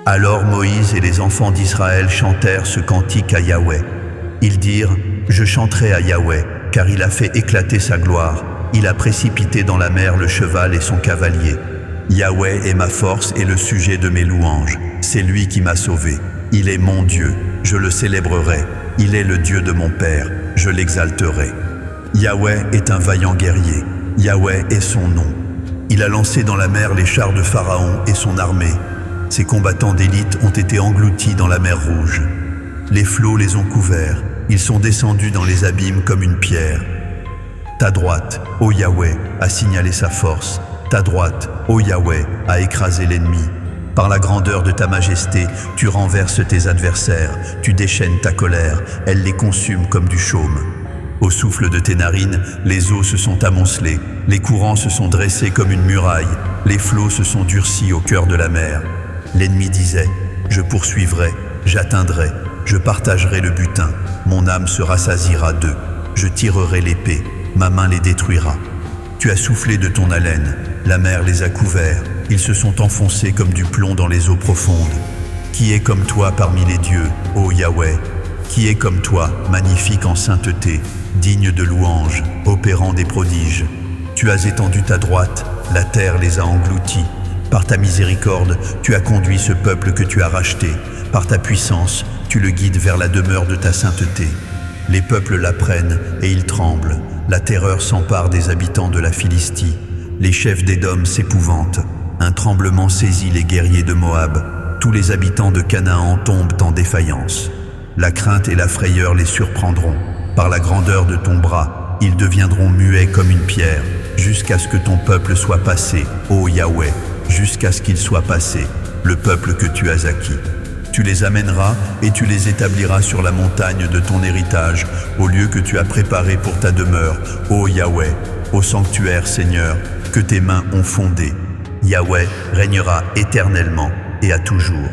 Alors Moïse et les enfants d'Israël chantèrent ce cantique à Yahweh. Ils dirent, « Je chanterai à Yahweh, car il a fait éclater sa gloire. Il a précipité dans la mer le cheval et son cavalier. Yahweh est ma force et le sujet de mes louanges. C'est lui qui m'a sauvé. Il est mon Dieu, je le célébrerai. Il est le Dieu de mon Père, je l'exalterai. Yahweh est un vaillant guerrier. Yahweh est son nom. Il a lancé dans la mer les chars de Pharaon et son armée. Ses combattants d'élite ont été engloutis dans la mer Rouge. Les flots les ont couverts. Ils sont descendus dans les abîmes comme une pierre. Ta droite, ô Yahweh, a signalé sa force. Ta droite, ô Yahweh, a écrasé l'ennemi. Par la grandeur de ta majesté, tu renverses tes adversaires, tu déchaînes ta colère, elle les consume comme du chaume. Au souffle de tes narines, les eaux se sont amoncelées, les courants se sont dressés comme une muraille, les flots se sont durcis au cœur de la mer. L'ennemi disait, je poursuivrai, j'atteindrai, je partagerai le butin, mon âme se rassasiera d'eux, je tirerai l'épée, ma main les détruira. Tu as soufflé de ton haleine, la mer les a couverts, ils se sont enfoncés comme du plomb dans les eaux profondes. Qui est comme toi parmi les dieux, ô Yahweh? Qui est comme toi, magnifique en sainteté, digne de louange, opérant des prodiges? Tu as étendu ta droite, la terre les a engloutis. Par ta miséricorde, tu as conduit ce peuple que tu as racheté. Par ta puissance, tu le guides vers la demeure de ta sainteté. Les peuples l'apprennent et ils tremblent. La terreur s'empare des habitants de la Philistie. Les chefs d'Édom s'épouvantent. Un tremblement saisit les guerriers de Moab. Tous les habitants de Canaan tombent en défaillance. La crainte et la frayeur les surprendront. Par la grandeur de ton bras, ils deviendront muets comme une pierre, jusqu'à ce que ton peuple soit passé, ô Yahweh, jusqu'à ce qu'il soit passé, le peuple que tu as acquis. Tu les amèneras et tu les établiras sur la montagne de ton héritage, au lieu que tu as préparé pour ta demeure, ô Yahweh, au sanctuaire, Seigneur, que tes mains ont fondé. Yahweh régnera éternellement et à toujours.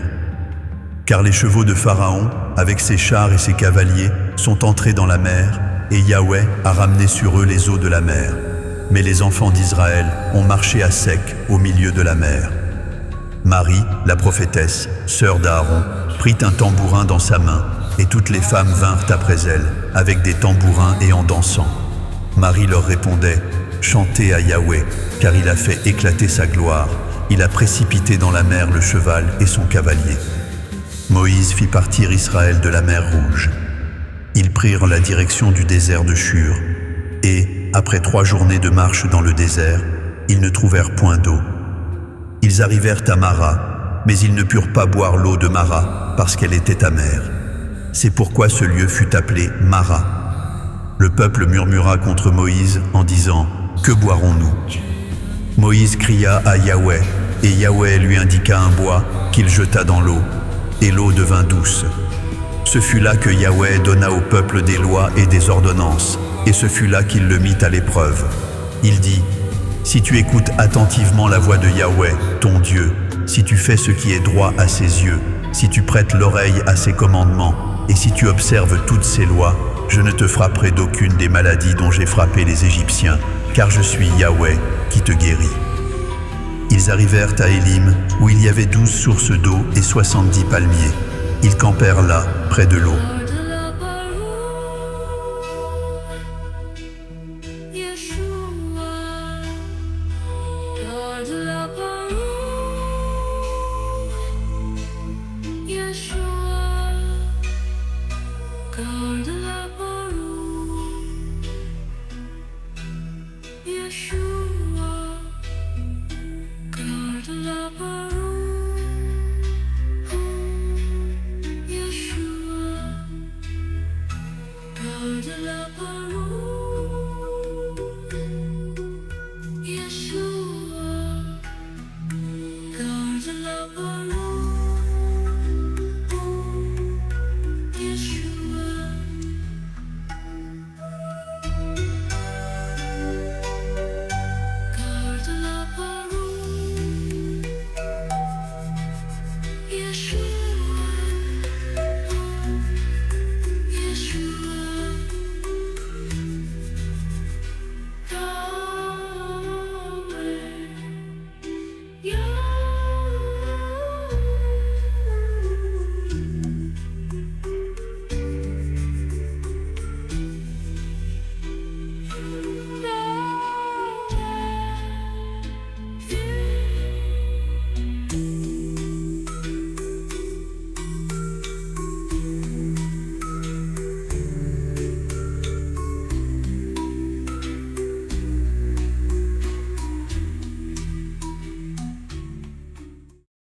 Car les chevaux de Pharaon, avec ses chars et ses cavaliers, sont entrés dans la mer, et Yahweh a ramené sur eux les eaux de la mer. Mais les enfants d'Israël ont marché à sec au milieu de la mer. Marie, la prophétesse, sœur d'Aaron, prit un tambourin dans sa main, et toutes les femmes vinrent après elle, avec des tambourins et en dansant. Marie leur répondait, « Chantez à Yahweh, car il a fait éclater sa gloire, il a précipité dans la mer le cheval et son cavalier. » Moïse fit partir Israël de la mer Rouge. Ils prirent la direction du désert de Shur, et, après 3 journées de marche dans le désert, ils ne trouvèrent point d'eau. Ils arrivèrent à Mara, mais ils ne purent pas boire l'eau de Mara, parce qu'elle était amère. C'est pourquoi ce lieu fut appelé Mara. Le peuple murmura contre Moïse en disant, « Que boirons-nous » Moïse cria à Yahweh, et Yahweh lui indiqua un bois qu'il jeta dans l'eau, et l'eau devint douce. Ce fut là que Yahweh donna au peuple des lois et des ordonnances, et ce fut là qu'il le mit à l'épreuve. Il dit, « Si tu écoutes attentivement la voix de Yahweh, ton Dieu, si tu fais ce qui est droit à ses yeux, si tu prêtes l'oreille à ses commandements, et si tu observes toutes ses lois, je ne te frapperai d'aucune des maladies dont j'ai frappé les Égyptiens, car je suis Yahweh qui te guérit. » Ils arrivèrent à Élim, où il y avait 12 sources d'eau et 70 palmiers. Ils campèrent là, près de l'eau. Yeshua, Lord,